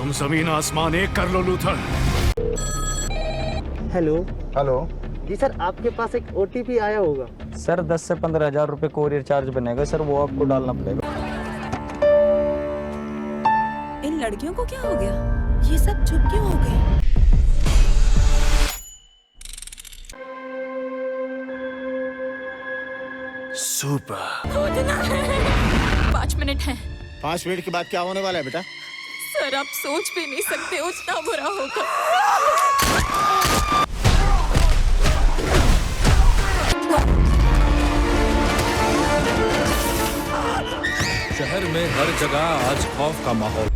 हम जमीन आसमान एक कर लो लूथर। हेलो। हेलो जी सर, आपके पास एक ओटीपी आया होगा। सर 10 से 15 हज़ार रुपये कोरियर चार्ज बनेगा सर, वो आपको डालना पड़ेगा। इन लड़कियों को क्या हो गया? ये सब चुप क्यों हो गए? सुपर। 5 मिनट हैं। 5 मिनट के बाद क्या होने वाला है बेटा? सर आप सोच भी नहीं सकते उतना बुरा होगा। शहर में हर जगह आज खौफ का माहौल।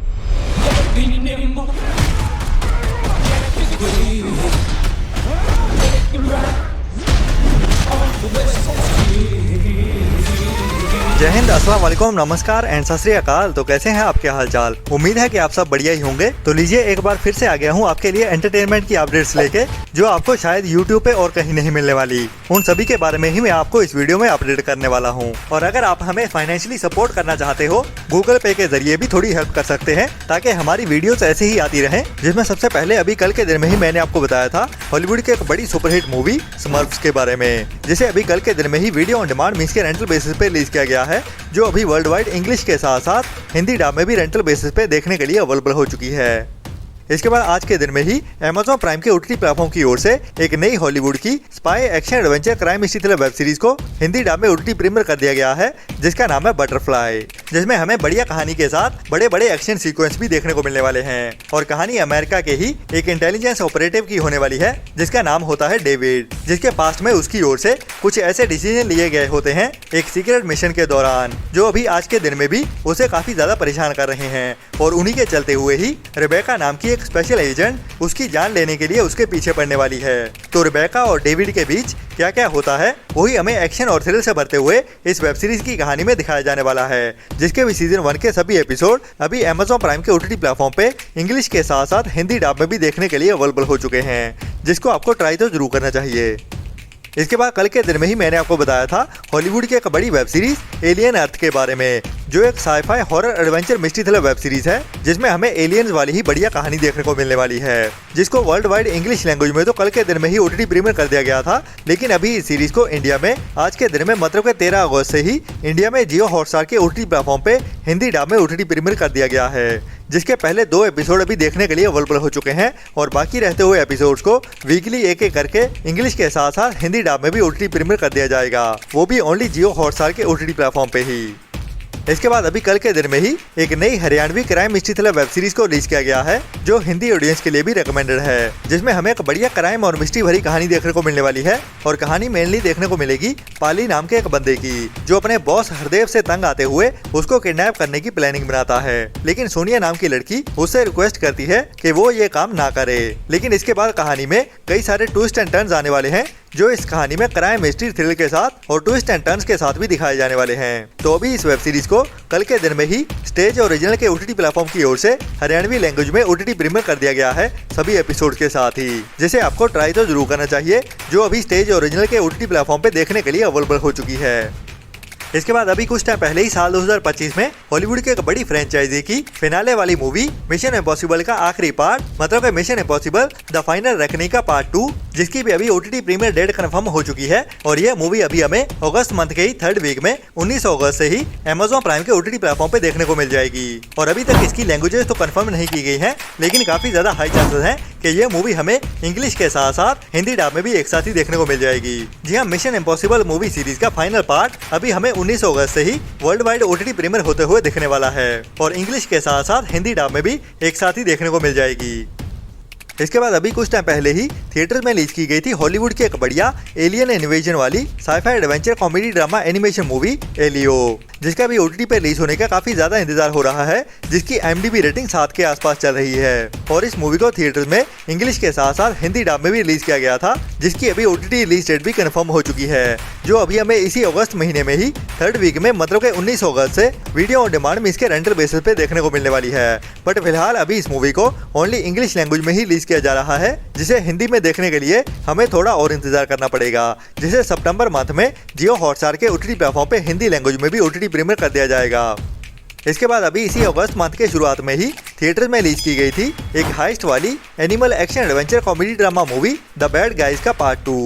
जय हिंद, अस्सलाम वालेकुम, नमस्कार एंड सत श्री अकाल। तो कैसे हैं आपके हालचाल? उम्मीद है कि आप सब बढ़िया ही होंगे। तो लीजिए, एक बार फिर से आ गया हूं आपके लिए एंटरटेनमेंट की अपडेट्स लेके, जो आपको शायद YouTube पे और कहीं नहीं मिलने वाली। उन सभी के बारे में ही मैं आपको इस वीडियो में अपडेट करने वाला हूं। और अगर आप हमें फाइनेंशियली सपोर्ट करना चाहते हो, गूगल पे के जरिए भी थोड़ी हेल्प कर सकते हैं, ताकि हमारी वीडियोस ऐसे ही आती रहे। जिसमें सबसे पहले अभी कल के दिन में ही मैंने आपको बताया था हॉलीवुड की एक बड़ी सुपरहिट मूवी स्मर्फ्स के बारे में, जिसे अभी कल के दिन में ही वीडियो ऑन डिमांड मींस के रेंटल बेसिस पे रिलीज किया गया है, जो अभी वर्ल्ड वाइड इंग्लिश के साथ साथ हिंदी डब में भी रेंटल बेसिस पे देखने के लिए अवेलेबल हो चुकी है। इसके बाद आज के दिन में ही Amazon प्राइम के OTT प्लेटफॉर्म की ओर से एक नई हॉलीवुड की spy action adventure crime mystery thriller web series को हिंदी डब में OTT प्रीमियर कर दिया गया है, जिसका नाम है बटरफ्लाई, जिसमें हमें बढ़िया कहानी के साथ बड़े बड़े एक्शन सीक्वेंस भी देखने को मिलने वाले हैं। और कहानी अमेरिका के ही एक इंटेलिजेंस ऑपरेटिव की होने वाली है, जिसका नाम होता है डेविड, जिसके पास्ट में उसकी ओर से कुछ ऐसे डिसीजन लिए गए होते हैं एक सीक्रेट मिशन के दौरान, जो अभी आज के दिन में भी उसे काफी ज्यादा परेशान कर रहे हैं। और उन्हीं के चलते हुए ही रेबेका नाम की एक स्पेशल एजेंट उसकी जान लेने के लिए उसके पीछे पड़ने वाली है। तो रेबेका और डेविड के बीच क्या क्या होता है, वही हमें एक्शन और थ्रिल से भरते हुए इस वेब सीरीज की कहानी में दिखाया जाने वाला है, जिसके भी सीजन 1 के सभी एपिसोड अभी Amazon प्राइम के OTT प्लेटफॉर्म पे इंग्लिश के साथ साथ हिंदी डब में भी देखने के लिए अवेलेबल हो चुके हैं, जिसको आपको ट्राई तो जरूर करना चाहिए। इसके बाद कल के दिन में ही मैंने आपको बताया था हॉलीवुड की एक बड़ी वेब सीरीज एलियन अर्थ के बारे में, जो एक sci fi horror adventure mystery thriller web series है, जिसमें हमें एलियंस वाली ही बढ़िया कहानी देखने को मिलने वाली है, जिसको वर्ल्ड वाइड इंग्लिश लैंग्वेज में तो कल के दिन में ही OTT प्रीमियर कर दिया गया था। लेकिन अभी इस सीरीज को इंडिया में आज के दिन में मतलब के 13 अगस्त से ही इंडिया में जियो हॉटस्टार के OTT प्लेटफॉर्म पे हिंदी डब में OTT प्रीमियर कर दिया गया है, जिसके पहले 2 एपिसोड अभी देखने के लिए अवेलेबल हो चुके हैं। और बाकी रहते हुए एपिसोड्स को वीकली एक एक करके इंग्लिश के साथ साथ हिंदी डब में भी OTT प्रीमियर कर दिया जाएगा, वो भी ओनली जियो हॉटस्टार के OTT प्लेटफॉर्म पे ही। इसके बाद अभी कल के दिन में ही एक नई Haryanvi crime mystery thriller web series को रिलीज किया गया है, जो हिंदी ऑडियंस के लिए भी रिकमेंडेड है, जिसमें हमें एक बढ़िया क्राइम और मिस्ट्री भरी कहानी देखने को मिलने वाली है। और कहानी मेनली देखने को मिलेगी पाली नाम के एक बंदे की, जो अपने बॉस हरदेव से तंग आते हुए उसको किडनैप करने की प्लानिंग बनाता है। लेकिन सोनिया नाम की लड़की उससे रिक्वेस्ट करती है कि वो ये काम ना करे। लेकिन इसके बाद कहानी में कई सारे ट्विस्ट एंड टर्न्स आने वाले हैं, जो इस कहानी में क्राइम मिस्ट्री थ्रिल के साथ और ट्विस्ट एंड टर्न्स के साथ भी दिखाए जाने वाले हैं। तो अभी इस वेब सीरीज को कल के दिन में ही स्टेज ओरिजिनल के OTT प्लेटफॉर्म की ओर से हरियाणवी लैंग्वेज में OTT प्रीमियर कर दिया गया है, सभी एपिसोड के साथ ही, जिसे आपको ट्राई तो जरूर करना चाहिए, जो अभी स्टेज ओरिजिनल के OTT प्लेटफॉर्म पे देखने के लिए अवेलेबल हो चुकी है। इसके बाद अभी कुछ टाइम पहले ही साल 2025 में हॉलीवुड की एक बड़ी फ्रेंचाइजी की फिनाले वाली मूवी मिशन इम्पॉसिबल का आखिरी पार्ट मतलब mission impossible the final reckoning का पार्ट 2, जिसकी भी अभी OTT प्रीमियर डेट कंफर्म हो चुकी है। और यह मूवी अभी हमें अगस्त मंथ के ही 3rd वीक में 19 अगस्त से ही Amazon प्राइम के OTT प्लेटफॉर्म पे देखने को मिल जाएगी। और अभी तक इसकी लैंग्वेजेस तो कंफर्म नहीं की गई है, लेकिन काफी ज्यादा हाई चांसेस हैं कि यह मूवी हमें इंग्लिश के साथ साथ हिंदी डब में भी एक साथ ही देखने को मिल जाएगी। जी हाँ, मिशन इम्पॉसिबल मूवी सीरीज का फाइनल पार्ट अभी हमें 19 अगस्त से ही वर्ल्ड वाइड OTT प्रीमियर होते हुए दिखने वाला है, और इंग्लिश के साथ साथ हिंदी डब में भी एक साथ ही देखने को मिल जाएगी। इसके बाद अभी कुछ टाइम पहले ही थिएटर में रिलीज की गई थी हॉलीवुड की एक बढ़िया एलियन इन्वेजन वाली sci-fi adventure comedy drama animation movie Elio, जिसका भी OTT पे रिलीज होने का काफी ज्यादा इंतजार हो रहा है, जिसकी IMDb रेटिंग 7 के आसपास चल रही है। और इस मूवी को थिएटर में इंग्लिश के साथ साथ हिंदी डब में भी रिलीज किया गया था, जिसकी अभी OTT रिलीज डेट भी कंफर्म हो चुकी है, जो अभी हमें इसी अगस्त महीने में ही 3rd वीक में मतलब के 19 अगस्त से वीडियो ऑन डिमांड में इसके रेंटल बेसिस पे देखने को मिलने वाली है। बट फिलहाल अभी इस मूवी को ओनली इंग्लिश लैंग्वेज में ही रिलीज किया जा रहा है, जिसे हिंदी में देखने के लिए हमें थोड़ा और इंतजार करना पड़ेगा, जिसे सितंबर मंथ में जियो हॉटस्टार के OTT प्लेटफॉर्म पे हिंदी लैंग्वेज में भी OTT प्रीमियर कर दिया जाएगा। इसके बाद अभी इसी अगस्त मंथ के शुरुआत में ही थिएटर में रिलीज की गई थी एक हाइस्ट वाली animal action adventure comedy drama movie the bad guys का पार्ट 2,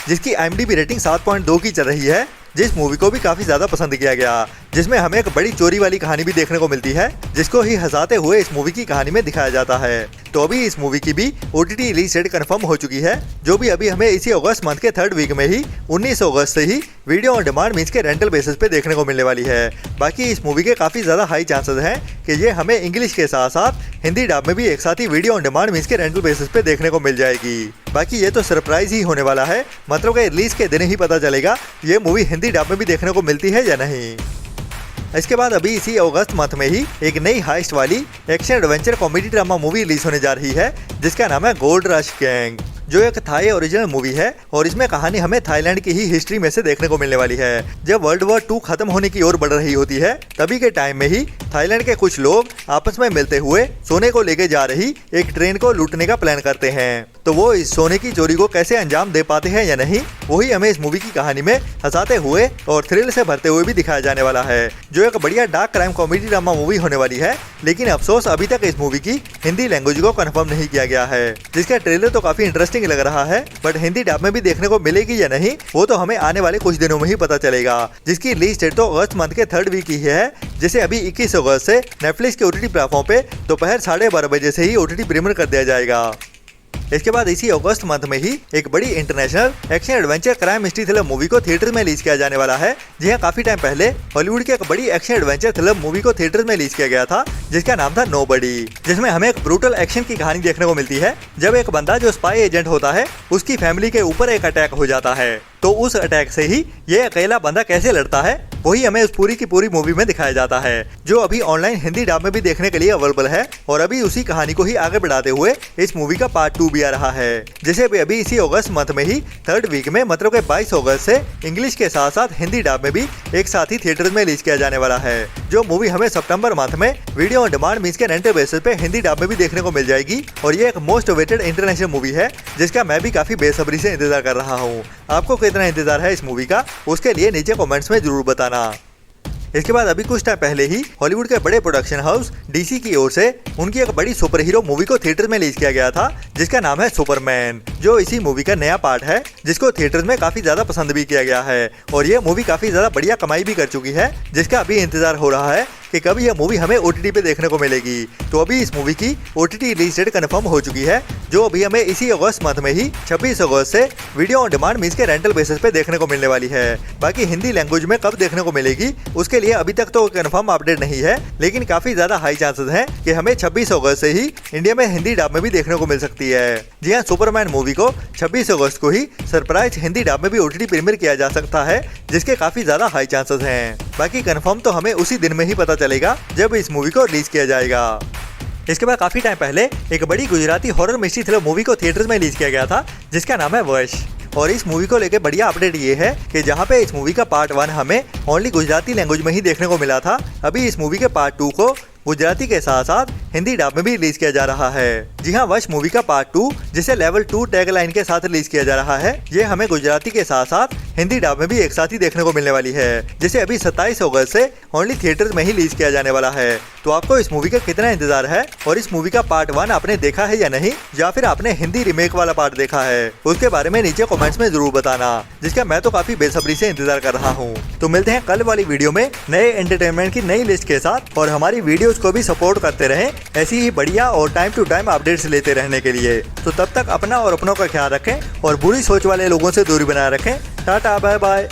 जिसकी IMDb रेटिंग 7.2 की चल रही है, जिस मूवी को भी काफी ज्यादा पसंद किया गया, जिसमें हमें एक बड़ी चोरी वाली कहानी भी देखने को मिलती है, जिसको ही हंसाते हुए इस मूवी की कहानी में दिखाया जाता है। तो अभी इस मूवी की भी OTT रिलीज डेट कंफर्म हो चुकी है, जो भी अभी हमें इसी अगस्त मंथ के 3rd वीक में ही 19 अगस्त से ही वीडियो ऑन डिमांड मींस के रेंटल बेसिस पे देखने को मिलने वाली है। बाकी इस मूवी के काफी ज्यादा हाई चांसेस हैं कि ये हमें इंग्लिश के साथ साथ हिंदी डब में भी एक साथ ही वीडियो ऑन डिमांड मींस के रेंटल बेसिस पे देखने को मिल जाएगी। बाकी ये तो सरप्राइज ही होने वाला है, मतलब कि रिलीज के दिन ही पता चलेगा ये मूवी हिंदी डब में भी देखने को मिलती है या नहीं। इसके बाद अभी इसी अगस्त मंथ में ही एक नई हाइस्ट वाली action adventure comedy drama movie release होने जा रही है, जिसका नाम है गोल्ड रश गैंग, जो एक थाई ओरिजिनल मूवी है और इसमें कहानी हमें थाईलैंड की ही हिस्ट्री में से देखने को मिलने वाली है। जब वर्ल्ड वॉर 2 खत्म होने की ओर बढ़ रही होती है, तभी के टाइम में ही थाईलैंड के कुछ लोग आपस में मिलते हुए सोने को लेके जा रही एक ट्रेन को लूटने का प्लान करते हैं। तो वो इस सोने की चोरी को कैसे अंजाम दे पाते हैं या नहीं, वही हमें इस मूवी की कहानी में हंसाते हुए और थ्रिल से भरते हुए भी दिखाया जाने वाला है, जो एक बढ़िया dark crime comedy drama movie होने वाली है। लेकिन अफसोस अभी तक इस मूवी की हिंदी लैंग्वेज को कंफर्म नहीं किया गया है, जिसका ट्रेलर तो काफी इंटरेस्टिंग लग रहा है, बट हिंदी डब में भी देखने को मिलेगी या नहीं वो तो हमें आने वाले कुछ दिनों में ही पता चलेगा, जिसकी रिलीज डेट तो अगस्त मंथ के 3rd वीक ही है, जिसे अभी 21 अगस्त से नेटफ्लिक्स के OTT प्लेटफॉर्म पे दोपहर 12:30 बजे से ही OTT प्रीमियर कर दिया जाएगा। इसके बाद इसी अगस्त मंथ में ही एक बड़ी international action adventure crime mystery thriller movie को थिएटर में रिलीज किया जाने वाला है। जी हाँ, काफी टाइम पहले हॉलीवुड की एक बड़ी एक्शन एडवेंचर थ्रिलर मूवी को थिएटर में रिलीज किया गया था, जिसका नाम था नोबडी, जिसमें हमें एक ब्रूटल एक्शन की कहानी देखने को मिलती है। जब एक बंदा जो स्पाई एजेंट होता है उसकी फैमिली के ऊपर एक अटैक हो जाता है, तो उस अटैक से ही ये अकेला बंदा कैसे लड़ता है वही हमें उस पूरी की पूरी मूवी में दिखाया जाता है, जो अभी ऑनलाइन हिंदी डब में भी देखने के लिए अवेलेबल है। और अभी उसी कहानी को ही आगे बढ़ाते हुए इस मूवी का पार्ट 2 भी आ रहा है, जिसे अभी इसी अगस्त मंथ में ही 3rd वीक में मतलब के 22 अगस्त से इंग्लिश के साथ साथ हिंदी डब में भी एक साथ ही थिएटर में रिलीज किया जाने वाला है। जो मूवी हमें सितंबर मंथ में वीडियो ऑन डिमांड मींस के रेंटल बेसिस पे हिंदी डब में भी देखने को मिल जाएगी। और ये एक मोस्ट अवेटेड इंटरनेशनल मूवी है, जिसका मैं भी काफी बेसब्री से इंतजार कर रहा हूँ। आपको कितना इंतजार है इस मूवी का, उसके लिए नीचे कमेंट्स में जरूर बताना। इसके बाद अभी कुछ टाइम पहले ही हॉलीवुड के बड़े प्रोडक्शन हाउस DC की ओर से उनकी एक बड़ी सुपर हीरो मूवी को थिएटर में रिलीज किया गया था, जिसका नाम है सुपरमैन, जो इसी मूवी का नया पार्ट है, जिसको थिएटर में काफी ज्यादा पसंद भी किया गया है। और ये मूवी काफी ज्यादा बढ़िया कमाई भी कर चुकी है, जिसका अभी इंतजार हो रहा है कि कब यह मूवी हमें OTT पे देखने को मिलेगी। तो अभी इस मूवी की OTT रिलीज डेट कंफर्म हो चुकी है, जो अभी हमें इसी अगस्त मंथ में ही 26 अगस्त से वीडियो ऑन डिमांड मींस के रेंटल बेसिस पे देखने को मिलने वाली है। बाकी हिंदी लैंग्वेज में कब देखने को मिलेगी उसके लिए अभी तक तो कंफर्म अपडेट नहीं है, लेकिन काफी ज्यादा हाई चांसेस हैं कि हमें 26 अगस्त से ही इंडिया में हिंदी डब में भी देखने को मिल सकती है। जी हाँ, सुपरमैन मूवी को 26 अगस्त को ही सरप्राइज हिंदी डब में भी OTT प्रीमियर किया जा सकता है, जिसके काफी ज्यादा हाई चांसेस हैं। बाकी कंफर्म तो हमें उसी दिन में ही पता चलेगा जब इस मूवी को रिलीज किया जाएगा। इसके बाद काफी टाइम पहले एक बड़ी Gujarati horror mystery thriller movie को थिएटर में रिलीज किया गया था, जिसका नाम है वश। और इस मूवी को लेकर बढ़िया अपडेट ये है कि जहाँ पे इस मूवी का पार्ट 1 हमें ओनली गुजराती लैंग्वेज में ही देखने को मिला था, अभी इस मूवी के पार्ट 2 को गुजराती के साथ साथ हिंदी डब में भी रिलीज किया जा रहा है। जी हाँ, वश मूवी का पार्ट 2 जिसे लेवल 2 टैगलाइन के साथ रिलीज किया जा रहा है, ये हमें गुजराती के साथ साथ हिंदी डब में भी एक साथ ही देखने को मिलने वाली है, जिसे अभी 27 अगस्त से ओनली थिएटर में ही रिलीज किया जाने वाला है। तो आपको इस मूवी का कितना इंतजार है और इस मूवी का पार्ट 1 आपने देखा है या नहीं, या फिर आपने हिंदी रिमेक वाला पार्ट देखा है, उसके बारे में नीचे कमेंट्स में जरूर बताना, जिसका मैं तो काफी बेसब्री से इंतजार कर रहा हूँ। तो मिलते हैं कल वाली वीडियो में नए एंटरटेनमेंट की नई लिस्ट के साथ, और हमारी वीडियोस को भी सपोर्ट करते रहें ऐसी ही बढ़िया और टाइम टू टाइम अपडेट्स लेते रहने के लिए। तो तब तक अपना और अपनों का ख्याल रखें और बुरी सोच वाले लोगों से दूरी बनाए रखें। Tata, bye bye.